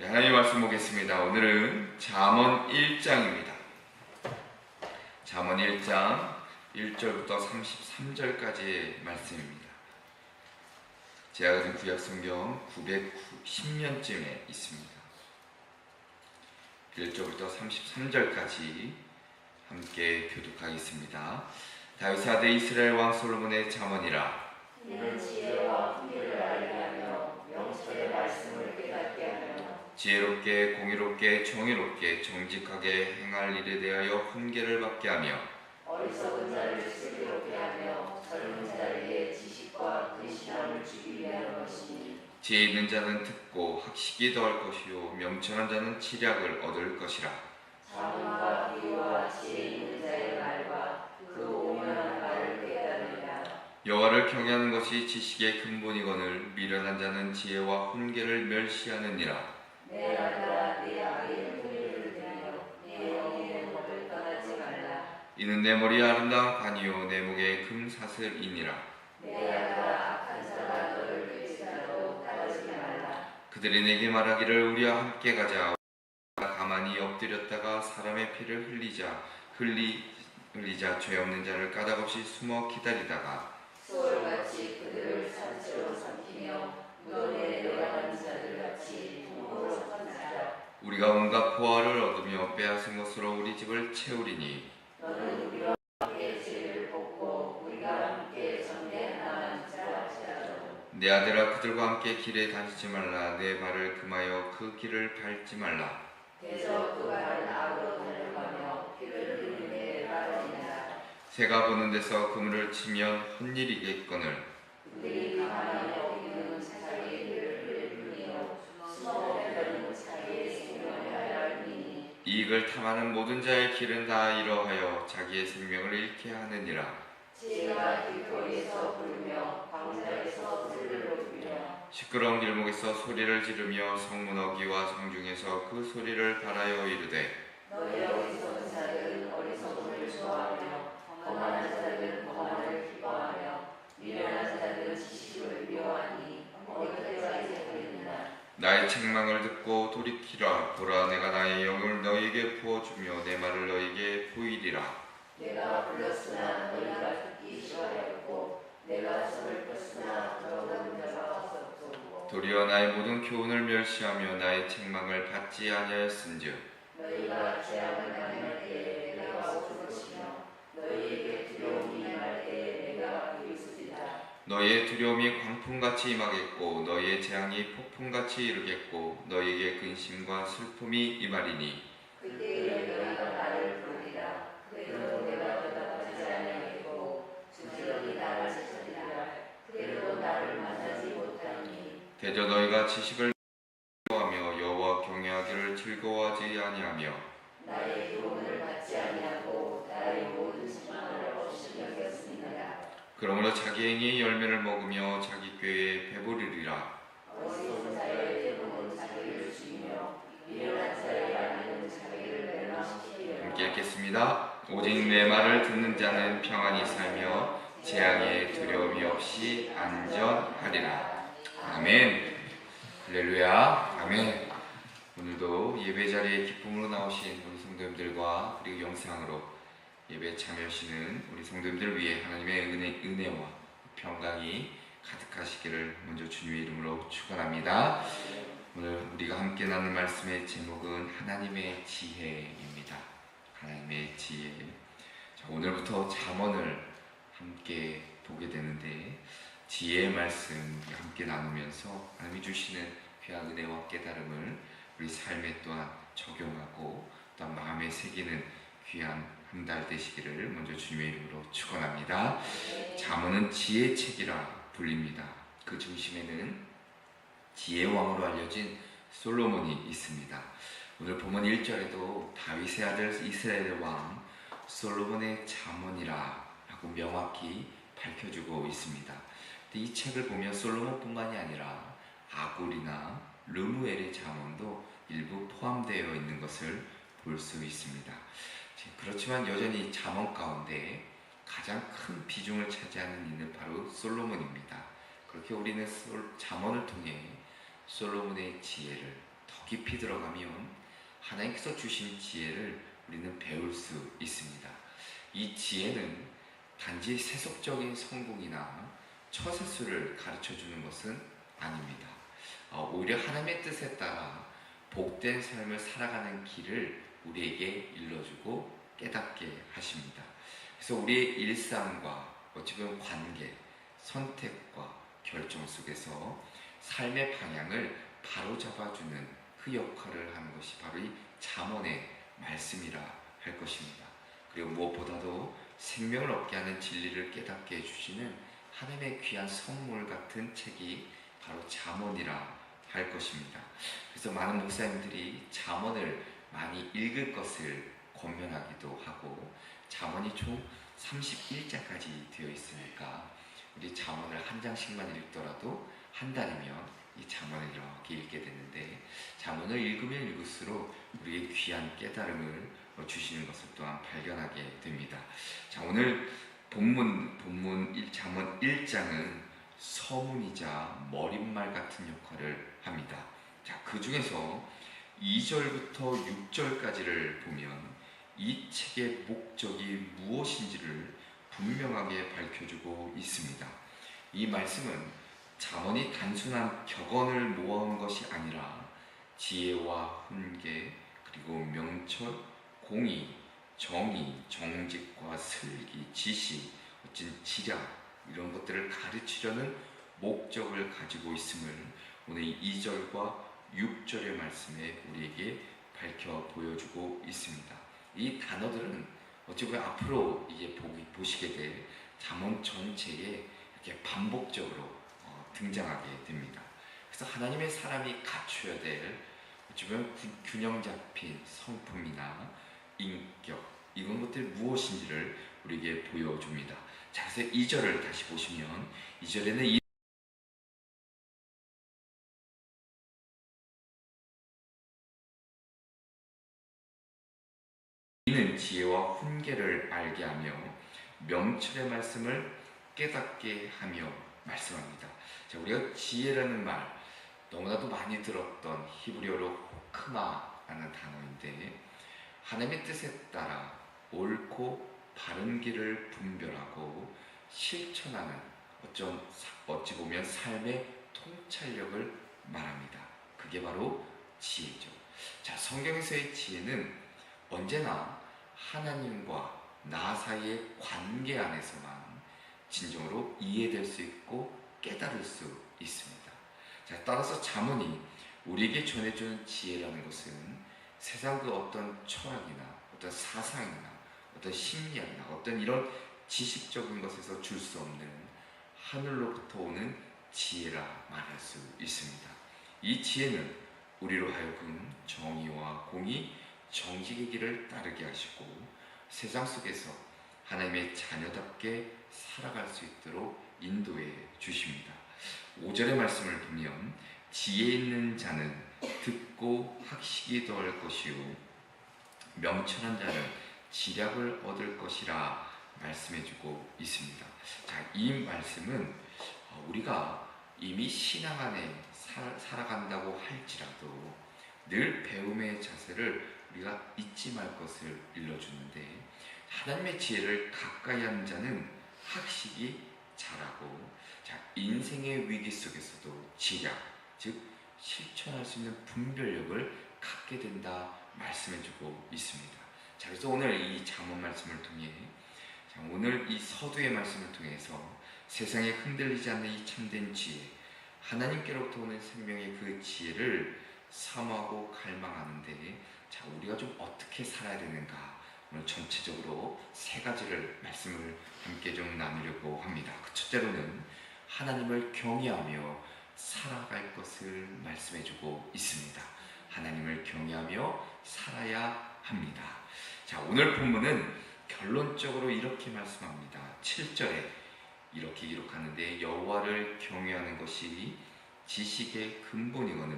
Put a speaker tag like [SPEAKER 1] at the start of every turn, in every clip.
[SPEAKER 1] 하나님 말씀 보겠습니다. 오늘은 잠언 1장입니다. 잠언 1장 1절부터 33절까지의 말씀입니다. 제가 가진 구약성경 910면쯤에 있습니다. 1절부터 33절까지 함께 교독하겠습니다. 다윗의 아들 이스라엘 왕 솔로몬의 잠언이라.
[SPEAKER 2] 이는 지혜와 훈계를 알게 하며 명철의 말씀을 깨닫게 하며
[SPEAKER 1] 지혜롭게 공의롭게 정의롭게 정직하게 행할 일에 대하여 훈계를 받게 하며
[SPEAKER 2] 어리석은 자를 슬기롭게 하며 젊은 자에게 지식과 근신함을 주기 위한 것이니
[SPEAKER 1] 지혜 있는 자는 듣고 학식이 더할 것이요 명철한 자는 치략을 얻을 것이라.
[SPEAKER 2] 자문과 비유와 지혜 있는 자의 말과 그 오명한 말을 깨달으리라.
[SPEAKER 1] 여호와를 경외하는 것이 지식의 근본이거늘 미련한 자는 지혜와 훈계를 멸시하느니라.
[SPEAKER 2] 내 아들아 내 아이의 훈계를 들으며 내 영의 법을 떠나지 말라.
[SPEAKER 1] 이는 내 머리에 아름다운 관이요 내 목에 금사슬이니라.
[SPEAKER 2] 내 아들아 악한 자가 너를 꾀지라도 따르지 말라.
[SPEAKER 1] 그들이 내게 말하기를 우리와 함께 가자. 가만히 엎드렸다가 사람의 피를 흘리자 죄 없는 자를 까닭없이 숨어 기다리다가
[SPEAKER 2] 소울같이 그들을 산채로 삼키며 무덤에 내려가는 자들같이 통으로 던지라.
[SPEAKER 1] 우리가 온갖 보화를 얻으며 빼앗은 것으로 우리 집을 채우리니
[SPEAKER 2] 너는 우리와 함께 죄를 벗고 우리가 함께 전대 하나만 지라 할지라도
[SPEAKER 1] 내 아들아 그들과 함께 길에 다니지 말라. 내 발을 금하여 그 길을 밟지 말라.
[SPEAKER 2] 대저 그 발은 악으로 달려가며 피를 흘리는 빠르니라.
[SPEAKER 1] 새가 보는 데서 그물을 치면 헛일이겠거늘
[SPEAKER 2] 그들이 가만히 여기는 자기의 일을 흘릴 뿐이요 숨어 빼려는 자기의 생명을 하려 함이니
[SPEAKER 1] 이익을 탐하는 모든 자의 길은 다 이러하여 자기의 생명을 잃게 하느니라.
[SPEAKER 2] 지혜가 길거리에서 부르며 광야에서 소리를 높이며
[SPEAKER 1] 시끄러운 길목에서 소리를 지르며 성문 어귀와 성중에서 그 소리를 바라여 이르되
[SPEAKER 2] 너희 어리석은 자들은 어리석음을 좋아하며 거만한 자들은 거만을 기뻐하며 미련한 자들은 지식을 미워하니 어디까지 하겠느냐.
[SPEAKER 1] 나의 책망을 듣고 돌이키라. 보라 내가 나의 영을 너희에게 부어주며 내 말을 너희에게 보이리라.
[SPEAKER 2] 내가 불렀으나 너희가 듣기 싫어하였고 내가 손을 폈으나 들어보는 자가 없었고
[SPEAKER 1] 도리어 나의 모든 교훈을 멸시하며 나의 책망을 받지 아니하였은즉
[SPEAKER 2] 너희가 재앙을 당할 때에 내가 오를 것이며 너희에게 두려움이 임할 때에 내가 비웃으리라.
[SPEAKER 1] 너희의 두려움이 광풍같이 임하겠고 너희의 재앙이 폭풍같이 이르겠고 너희에게 근심과 슬픔이 임하리니
[SPEAKER 2] 그때에 너희가 나를 부르리라. 그래도 내가 대답하지 아니하겠고 주저리 나를 찾으리라. 그래도 나를 만나지 못하니
[SPEAKER 1] 대저 너희가 지식을 즐거워하며 여호와 경외하기를 즐거워하지 아니하며
[SPEAKER 2] 나의 교훈을 받지 아니하고 나의 모든 책망을 없이 여겼습니다.
[SPEAKER 1] 그러므로 자기 행위의 열매를 먹으며 자기 꾀에 배부르리라.
[SPEAKER 2] 어리석은 자의 대부분 자기를 죽이며 미련한 자의 아내는 자기를 멸망시키리라.
[SPEAKER 1] 함께 읽겠습니다. 오직 내 말을 듣는 자는 평안히 살며 재앙에 두려움이 없이 안전하리라. 아멘. 할렐루야. 아멘. 오늘도 예배 자리에 기쁨으로 나오신 우리 성도님들과 그리고 영상으로 예배에 참여하시는 우리 성도님들 위해 하나님의 은혜와 평강이 가득하시기를 먼저 주님의 이름으로 축원합니다. 오늘 우리가 함께 나눌 말씀의 제목은 하나님의 지혜입니다. 하나님의 지혜. 자, 오늘부터 잠언을 함께 보게 되는데 지혜의 말씀 함께 나누면서 하나님이 주시는 귀한 은혜와 깨달음을 우리 삶에 또한 적용하고 또 마음에 새기는 귀한 한 달 되시기를 먼저 주님의 이름으로 축원합니다. 잠언은 지혜의 책이라 불립니다. 그 중심에는 지혜의 왕으로 알려진 솔로몬이 있습니다. 오늘 본문 1절에도 다윗의 아들 이스라엘 왕 솔로몬의 잠언이라 라고 명확히 밝혀주고 있습니다. 이 책을 보면 솔로몬뿐만이 아니라 아굴이나 르무엘의 잠언도 일부 포함되어 있는 것을 볼 수 있습니다. 그렇지만 여전히 잠언 가운데 가장 큰 비중을 차지하는 이는 바로 솔로몬입니다. 그렇게 우리는 잠언을 통해 솔로몬의 지혜를 더 깊이 들어가면 하나님께서 주신 지혜를 우리는 배울 수 있습니다. 이 지혜는 단지 세속적인 성공이나 처세술을 가르쳐 주는 것은 아닙니다. 오히려 하나님의 뜻에 따라 복된 삶을 살아가는 길을 우리에게 일러주고 깨닫게 하십니다. 그래서 우리의 일상과 어찌 보면 관계, 선택과 결정 속에서 삶의 방향을 바로잡아주는 그 역할을 하는 것이 바로 이 잠언의 말씀이라 할 것입니다. 그리고 무엇보다도 생명을 얻게 하는 진리를 깨닫게 해주시는 하나님의 귀한 선물 같은 책이 바로 잠언이라 할 것입니다. 그래서 많은 목사님들이 잠언을 많이 읽을 것을 권면하기도 하고, 잠언이 총 31장까지 되어 있으니까 우리 잠언을 한 장씩만 읽더라도 한 달이면 이 잠언을 이렇게 읽게 되는데, 잠언을 읽으면 읽을수록 우리의 귀한 깨달음을 주시는 것을 또한 발견하게 됩니다. 자, 오늘 본문 잠언 1장은 서문이자 머릿말 같은 역할을 합니다. 자, 그 중에서 2절부터 6절까지를 보면 이 책의 목적이 무엇인지를 분명하게 밝혀주고 있습니다. 이 말씀은 잠언이 단순한 격언을 모아온 것이 아니라 지혜와 훈계, 그리고 명철, 공의, 정의, 정직과 슬기, 지식, 어찐 지략, 이런 것들을 가르치려는 목적을 가지고 있음을 오늘 2절과 6절의 말씀에 우리에게 밝혀 보여주고 있습니다. 이 단어들은 어찌 보면 앞으로 이제 보시게 될 잠언 전체에 이렇게 반복적으로 등장하게 됩니다. 그래서 하나님의 사람이 갖춰야 될 어찌 보면 균형 잡힌 성품이나 인격, 이런 것들이 무엇인지를 우리에게 보여줍니다. 자, 그래서 2절을 다시 보시면 2절에는 이는 지혜와 훈계를 알게 하며 명철의 말씀을 깨닫게 하며 말씀합니다. 자, 우리가 지혜라는 말 너무나도 많이 들었던 히브리어로 호크마라는 단어인데, 하나님의 뜻에 따라 옳고 바른 길을 분별하고 실천하는 어찌 보면 삶의 통찰력을 말합니다. 그게 바로 지혜죠. 자, 성경에서의 지혜는 언제나 하나님과 나 사이의 관계 안에서만 진정으로 이해될 수 있고 깨달을 수 있습니다. 자, 따라서 잠언이 우리에게 전해주는 지혜라는 것은 세상 그 어떤 철학이나 어떤 사상이나 어떤 심리학이나 어떤 이런 지식적인 것에서 줄 수 없는 하늘로부터 오는 지혜라 말할 수 있습니다. 이 지혜는 우리로 하여금 정의와 공의, 정직의 길을 따르게 하시고 세상 속에서 하나님의 자녀답게 살아갈 수 있도록 인도해 주십니다. 5절의 말씀을 보면 지혜 있는 자는 듣고 학식이 더할 것이요 명철한 자는 지략을 얻을 것이라 말씀해주고 있습니다. 자, 이 말씀은 우리가 이미 신앙 안에 살아간다고 할지라도 늘 배움의 자세를 우리가 잊지 말 것을 일러주는데, 하나님의 지혜를 가까이 하는 자는 학식이 자라고, 자, 인생의 위기 속에서도 지략, 즉 실천할 수 있는 분별력을 갖게 된다 말씀해주고 있습니다. 자, 그래서 오늘 이 잠언 말씀을 통해, 오늘 이 서두의 말씀을 통해서 세상에 흔들리지 않는 이 참된 지혜, 하나님께로부터 오는 생명의 그 지혜를 사모하고 갈망하는데, 자, 우리가 좀 어떻게 살아야 되는가, 오늘 전체적으로 세 가지를 말씀을 함께 좀 나누려고 합니다. 그 첫째로는 하나님을 경외하며 살아갈 것을 말씀해주고 있습니다. 하나님을 경외하며 살아야 합니다. 자, 오늘 본문은 결론적으로 이렇게 말씀합니다. 7절에 이렇게 기록하는데, 여호와를 경외하는 것이 지식의 근본이거늘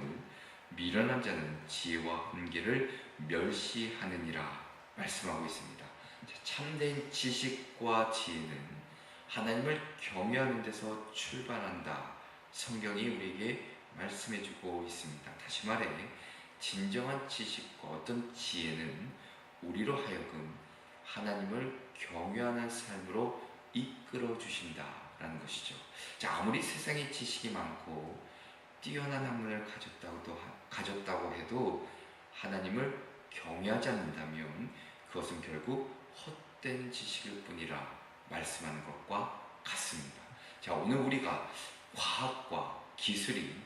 [SPEAKER 1] 미련한 자는 지혜와 훈계를 멸시하느니라 말씀하고 있습니다. 참된 지식과 지혜는 하나님을 경외하는 데서 출발한다, 성경이 우리에게 말씀해주고 있습니다. 다시 말해 진정한 지식과 어떤 지혜는 우리로 하여금 하나님을 경외하는 삶으로 이끌어 주신다라는 것이죠. 자, 아무리 세상에 지식이 많고 뛰어난 학문을 가졌다고 해도 하나님을 경외하지 않는다면 그것은 결국 헛된 지식일 뿐이라 말씀하는 것과 같습니다. 자, 오늘 우리가 과학과 기술이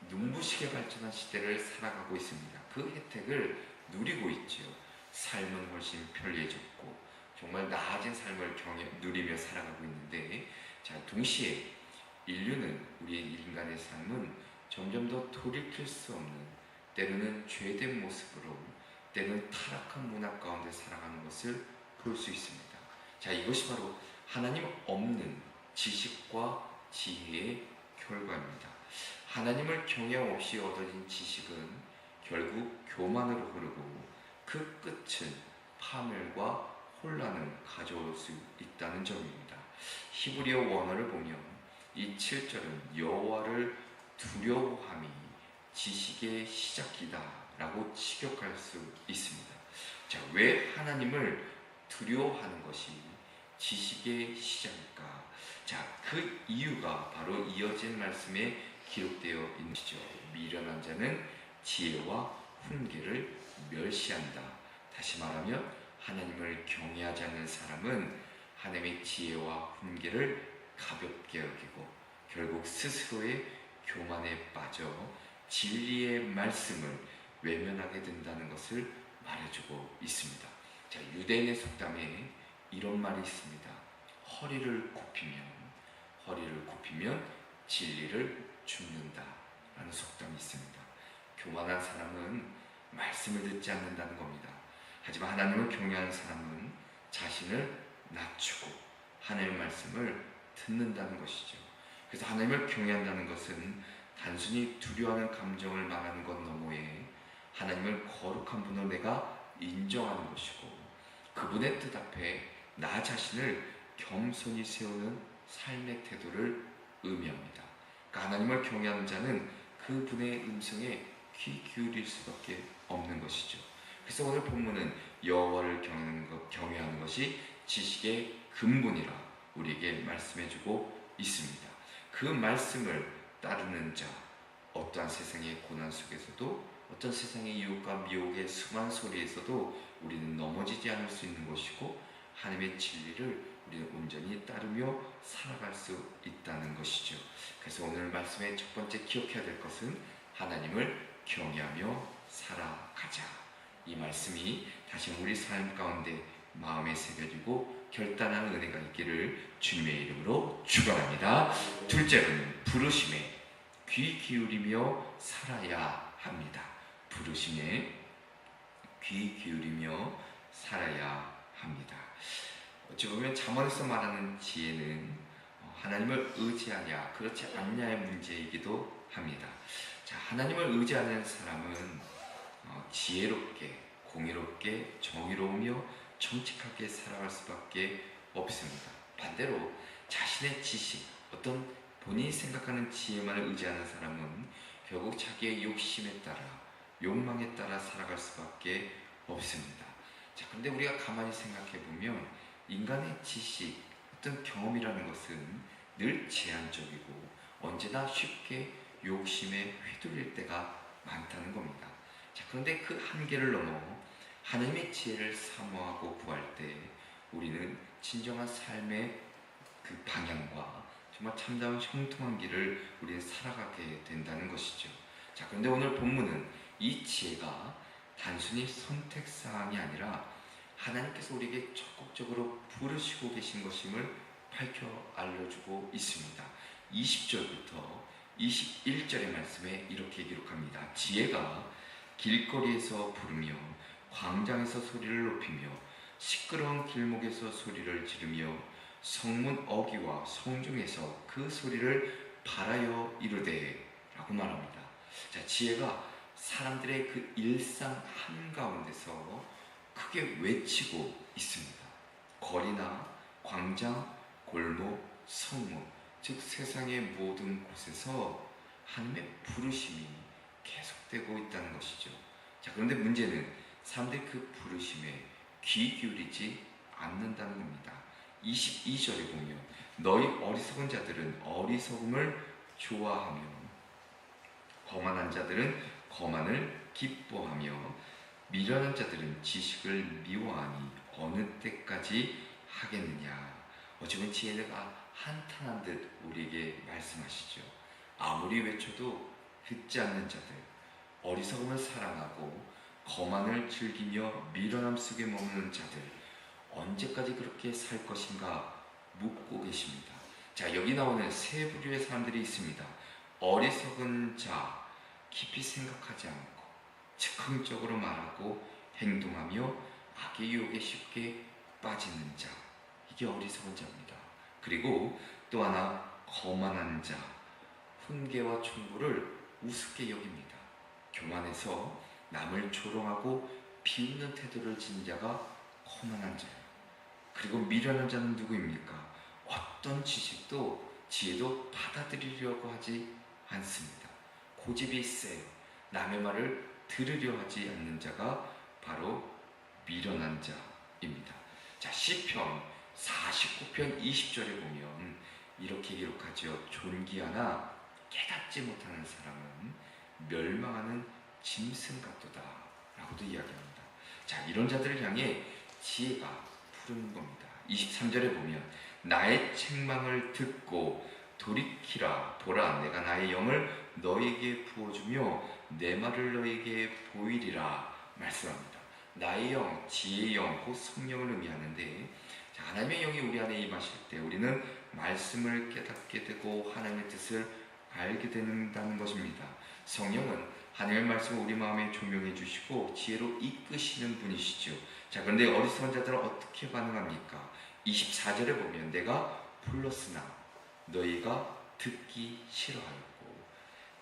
[SPEAKER 1] 눈부시게 발전한 시대를 살아가고 있습니다. 그 혜택을 누리고 있지요. 삶은 훨씬 편리해졌고 정말 나아진 삶을 누리며 살아가고 있는데, 자, 동시에 인류는, 우리 인간의 삶은 점점 더 돌이킬 수 없는, 때로는 죄된 모습으로, 때로는 타락한 문화 가운데 살아가는 것을 볼 수 있습니다. 자, 이것이 바로 하나님 없는 지식과 지혜의 결과입니다. 하나님을 경외함 없이 얻어진 지식은 결국 교만으로 흐르고 그 끝은 파멸과 혼란을 가져올 수 있다는 점입니다. 히브리어 원어를 보면 이 7절은 여호와를 두려워함이 지식의 시작이다 라고 직역할 수 있습니다. 자, 왜 하나님을 두려워하는 것이 지식의 시작일까? 자, 그 이유가 바로 이어진 말씀에 기록되어 있는 것이죠. 미련한 자는 지혜와 훈계를 멸시한다. 다시 말하면 하나님을 경외하지 않는 사람은 하나님의 지혜와 훈계를 가볍게 여기고 결국 스스로의 교만에 빠져 진리의 말씀을 외면하게 된다는 것을 말해주고 있습니다. 자, 유대인의 속담에 이런 말이 있습니다. 허리를 굽히면 진리를 죽는다 라는 속담이 있습니다. 교만한 사람은 말씀을 듣지 않는다는 겁니다. 하지만 하나님을 경외하는 사람은 자신을 낮추고 하나님의 말씀을 듣는다는 것이죠. 그래서 하나님을 경외한다는 것은 단순히 두려워하는 감정을 말하는 것 너머에 하나님을 거룩한 분으로 내가 인정하는 것이고 그분의 뜻 앞에 나 자신을 겸손히 세우는 삶의 태도를 의미합니다. 그러니까 하나님을 경외하는 자는 그분의 음성에 귀 기울일 수밖에 없는 것이죠. 그래서 오늘 본문은 여호와를 경외하는 것이 지식의 근본이라 우리에게 말씀해주고 있습니다. 그 말씀을 따르는 자, 어떠한 세상의 고난 속에서도, 어떤 세상의 유혹과 미혹의 수많은 소리에서도 우리는 넘어지지 않을 수 있는 것이고 하나님의 진리를 우리는 온전히 따르며 살아갈 수 있다는 것이죠. 그래서 오늘 말씀의 첫 번째 기억해야 될 것은 하나님을 경외하며 살아가자. 이 말씀이 다시 우리 삶 가운데 마음에 새겨지고 결단하는 은혜가 있기를 주님의 이름으로 축원합니다. 둘째는 부르심에 귀 기울이며 살아야 합니다. 부르심에 귀 기울이며 살아야 합니다. 어찌 보면 잠언에서 말하는 지혜는 하나님을 의지하냐 그렇지 않냐의 문제이기도 합니다. 자, 하나님을 의지하는 사람은 지혜롭게, 공의롭게, 정의로우며 정직하게 살아갈 수밖에 없습니다. 반대로 자신의 지식, 어떤 본인이 생각하는 지혜만을 의지하는 사람은 결국 자기의 욕심에 따라, 욕망에 따라 살아갈 수밖에 없습니다. 자, 그런데 우리가 가만히 생각해 보면 인간의 지식, 어떤 경험이라는 것은 늘 제한적이고 언제나 쉽게 욕심에 휘둘릴 때가 많다는 겁니다. 자, 그런데 그 한계를 넘어 하나님의 지혜를 사모하고 구할 때 우리는 진정한 삶의 그 방향과 정말 참다운 형통한 길을 우리는 살아가게 된다는 것이죠. 자, 그런데 오늘 본문은 이 지혜가 단순히 선택사항이 아니라 하나님께서 우리에게 적극적으로 부르시고 계신 것임을 밝혀 알려주고 있습니다. 20절부터 21절의 말씀에 이렇게 기록합니다. 지혜가 길거리에서 부르며 광장에서 소리를 높이며 시끄러운 길목에서 소리를 지르며 성문 어귀와 성중에서 그 소리를 발하여 이르되 라고 말합니다. 자, 지혜가 사람들의 그 일상 한가운데서 크게 외치고 있습니다. 거리나 광장, 골목, 성문, 즉 세상의 모든 곳에서 하나님의 부르심이 계속되고 있다는 것이죠. 자, 그런데 문제는 사람들이 그 부르심에 귀 기울이지 않는다는 겁니다. 22절에 보면 너희 어리석은 자들은 어리석음을 좋아하며 거만한 자들은 거만을 기뻐하며 미련한 자들은 지식을 미워하니 어느 때까지 하겠느냐. 어쩌면 지혜가 한탄한 듯 우리에게 말씀하시죠. 아무리 외쳐도 듣지 않는 자들, 어리석음을 사랑하고 거만을 즐기며 미련함 속에 머무는 자들, 언제까지 그렇게 살 것인가 묻고 계십니다. 자, 여기 나오는 세 부류의 사람들이 있습니다. 어리석은 자, 깊이 생각하지 않고 즉흥적으로 말하고 행동하며 악의 유혹에 쉽게 빠지는 자, 이게 어리석은 자입니다. 그리고 또 하나 거만한 자, 훈계와 충고를 우습게 여깁니다. 교만해서 남을 조롱하고 비웃는 태도를 지닌 자가 거만한 자예요. 그리고 미련한 자는 누구입니까? 어떤 지식도 지혜도 받아들이려고 하지 않습니다. 고집이 세요. 남의 말을 들으려 하지 않는 자가 바로 미련한 자입니다. 자, 시편 49편 20절에 보면 이렇게 기록하죠. 존귀하나 깨닫지 못하는 사람은 멸망하는 짐승 같도다 라고도 이야기합니다. 자, 이런 자들을 향해 지혜가 부르는 겁니다. 23절에 보면 나의 책망을 듣고 돌이키라. 보라, 내가 나의 영을 너에게 부어주며 내 말을 너에게 보이리라 말씀합니다. 나의 영, 지혜의 영, 곧 성령을 의미하는데, 자, 하나님의 영이 우리 안에 임하실 때 우리는 말씀을 깨닫게 되고 하나님의 뜻을 알게 된다는 것입니다. 성령은 하나님의 말씀을 우리 마음에 조명해 주시고 지혜로 이끄시는 분이시죠. 자, 그런데 어리석은 자들은 어떻게 반응합니까? 24절에 보면 내가 불렀으나 너희가 듣기 싫어하였고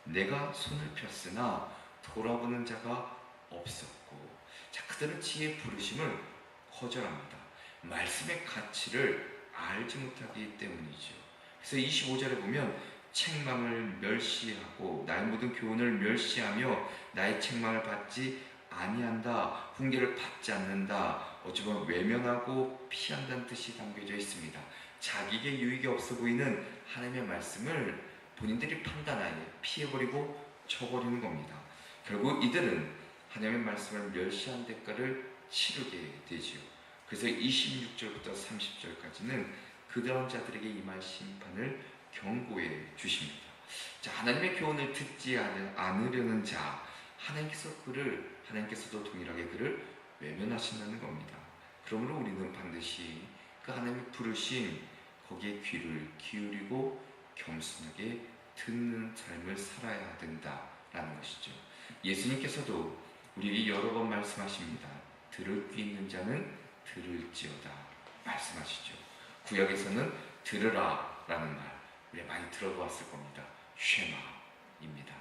[SPEAKER 1] 내가 손을 폈으나 돌아보는 자가 없었고. 자, 그들은 지혜의 부르심을 거절합니다. 말씀의 가치를 알지 못하기 때문이죠. 그래서 25절에 보면 책망을 멸시하고 나의 모든 교훈을 멸시하며 나의 책망을 받지 아니한다, 훈계를 받지 않는다, 어쩌면 외면하고 피한다는 뜻이 담겨져 있습니다. 자기에게 유익이 없어 보이는 하나님의 말씀을 본인들이 판단하에 피해버리고 쳐버리는 겁니다. 결국 이들은 하나님의 말씀을 멸시한 대가를 치르게 되지요. 그래서 26절부터 30절까지는 그런 자들에게 임할 심판을 경고해 주십니다. 자, 하나님의 교훈을 듣지 않으려는 자, 하나님께서도 동일하게 그를 외면하신다는 겁니다. 그러므로 우리는 반드시 그 하나님의 부르심, 거기에 귀를 기울이고 겸손하게 듣는 삶을 살아야 된다라는 것이죠. 예수님께서도 우리에게 여러 번 말씀하십니다. 들을 귀 있는 자는 들을지어다 말씀하시죠. 구약에서는 들으라 라는 말 우리 많이 들어보았을 겁니다. 쉐마입니다.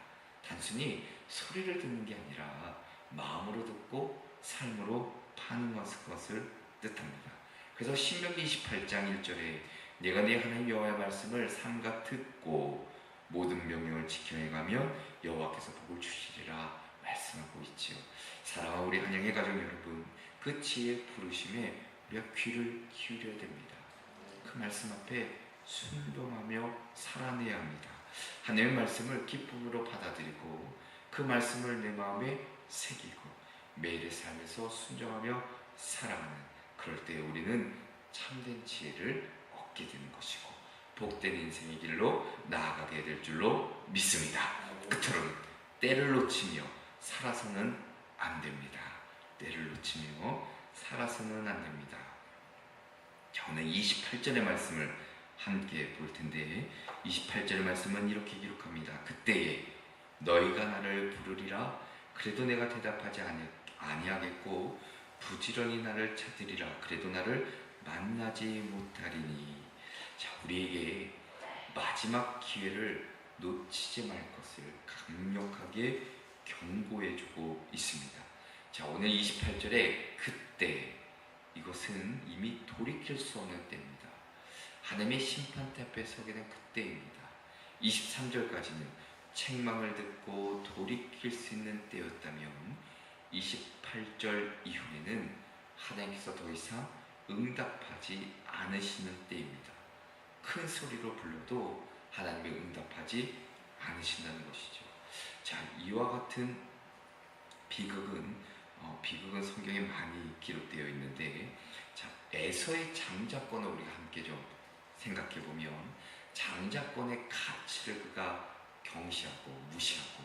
[SPEAKER 1] 단순히 소리를 듣는 게 아니라 마음으로 듣고 삶으로 반응하는 것을 뜻합니다. 그래서 신명기 28장 1절에 내가 네 하나님 여호와의 말씀을 삼가 듣고 모든 명령을 지켜 행하면 여호와께서 복을 주시리라 말씀하고 있지요. 사랑하는 우리 한영의 가족 여러분, 그 지혜의 부르심에 우리가 귀를 기울여야 됩니다. 그 말씀 앞에 순종하며 살아내야 합니다. 하나님의 말씀을 기쁨으로 받아들이고 그 말씀을 내 마음에 새기고 매일의 삶에서 순종하며 살아가는, 그럴 때 우리는 참된 지혜를 얻게 되는 것이고 복된 인생의 길로 나아가게 될 줄로 믿습니다. 끝으로는 때를 놓치며 살아서는 안 됩니다. 때를 놓치며 살아서는 안 됩니다. 오늘 28절의 말씀을 함께 볼 텐데 28절의 말씀은 이렇게 기록합니다. 그때에 너희가 나를 부르리라. 그래도 내가 대답하지 아니하겠고 부지런히 나를 찾으리라. 그래도 나를 만나지 못하리니. 자, 우리에게 마지막 기회를 놓치지 말 것을 강력하게 경고해주고 있습니다. 자, 오늘 28절에 그때, 이것은 이미 돌이킬 수 없는 때입니다. 하나님의 심판대 앞에 서게 된 그때입니다. 23절까지는 책망을 듣고 돌이킬 수 있는 때였다면 28절 이후에는 하나님께서 더 이상 응답하지 않으시는 때입니다. 큰 소리로 불러도 하나님이 응답하지 않으신다는 것이죠. 자, 이와 같은 비극은 성경에 많이 기록되어 있는데, 자, 에서의 장자권을 우리가 함께 좀 생각해 보면, 장자권의 가치를 그가 경시하고 무시하고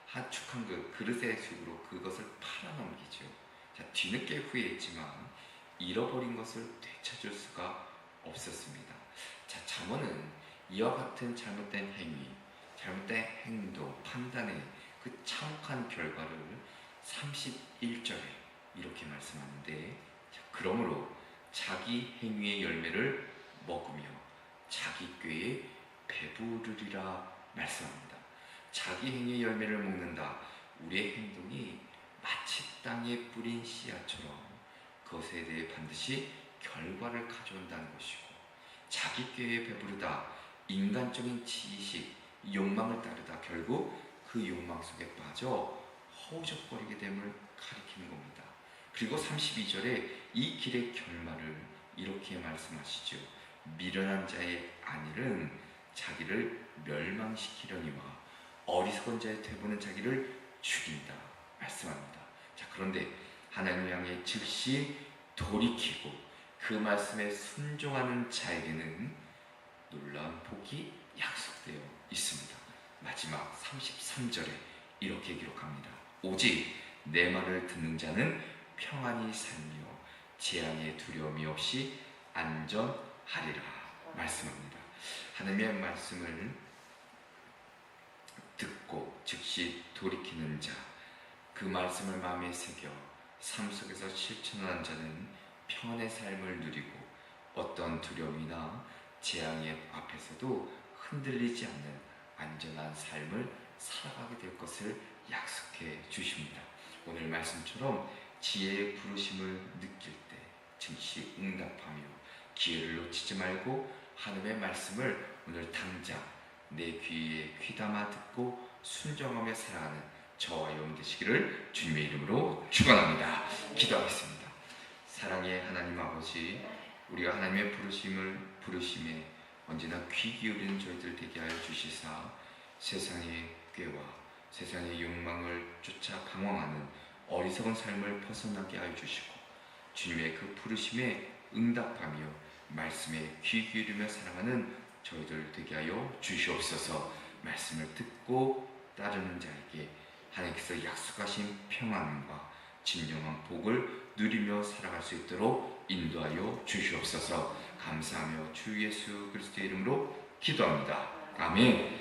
[SPEAKER 1] 한축한 그 그릇의 속으로 그것을 팔아넘기죠. 자, 뒤늦게 후회했지만 잃어버린 것을 되찾을 수가 없었습니다. 자, 잠언은 이와 같은 잘못된 행위, 잘못된 행동, 판단의 그 참혹한 결과를 31절에 이렇게 말씀하는데, 자, 그러므로 자기 행위의 열매를 먹으며 자기 꾀에 배부르리라 말씀합니다. 자기 행위의 열매를 먹는다. 우리의 행동이 마치 땅에 뿌린 씨앗처럼 그것에 대해 반드시 결과를 가져온다는 것이고, 자기 꾀에 배부르다. 인간적인 지식, 욕망을 따르다 결국 그 욕망 속에 빠져 허우적거리게 됨을 가리키는 겁니다. 그리고 32절에 이 길의 결말을 이렇게 말씀하시죠. 미련한 자의 안일은 자기를 멸망시키려니와 어리석은 자의 되보는 자기를 죽인다 말씀합니다. 자, 그런데 하나님을 향해 즉시 돌이키고 그 말씀에 순종하는 자에게는 놀라운 복이 약속되어 있습니다. 마지막 33절에 이렇게 기록합니다. 오직 내 말을 듣는 자는 평안히 살며 재앙의 두려움이 없이 안전하리라 말씀합니다. 하나님의 말씀을 듣고 즉시 돌이키는 자, 그 말씀을 마음에 새겨 삶 속에서 실천하는 자는 평안의 삶을 누리고 어떤 두려움이나 재앙의 앞에서도 흔들리지 않는 안전한 삶을 살아가게 될 것을 약속해 주십니다. 오늘 말씀처럼 지혜의 부르심을 느낄 때 즉시 응답하며 기회를 놓치지 말고 하나님의 말씀을 오늘 당장 내 귀에 귀담아 듣고 순종하며 살아가는 저와 여러분 되시기를 주님의 이름으로 축원합니다. 기도하겠습니다. 사랑의 하나님 아버지, 우리가 하나님의 부르심에 언제나 귀 기울이는 저희들 되게 하여 주시사 세상의 꾀와 세상의 욕망을 쫓아 방황하는 어리석은 삶을 벗어나게 하여 주시고 주님의 그 부르심에 응답하며 말씀에 귀 기울이며 살아가는 저희들 되게 하여 주시옵소서. 말씀을 듣고 따르는 자에게 하나님께서 약속하신 평안과 진정한 복을 누리며 살아갈 수 있도록 인도하여 주시옵소서. 감사하며 주 예수 그리스도의 이름으로 기도합니다. 아멘.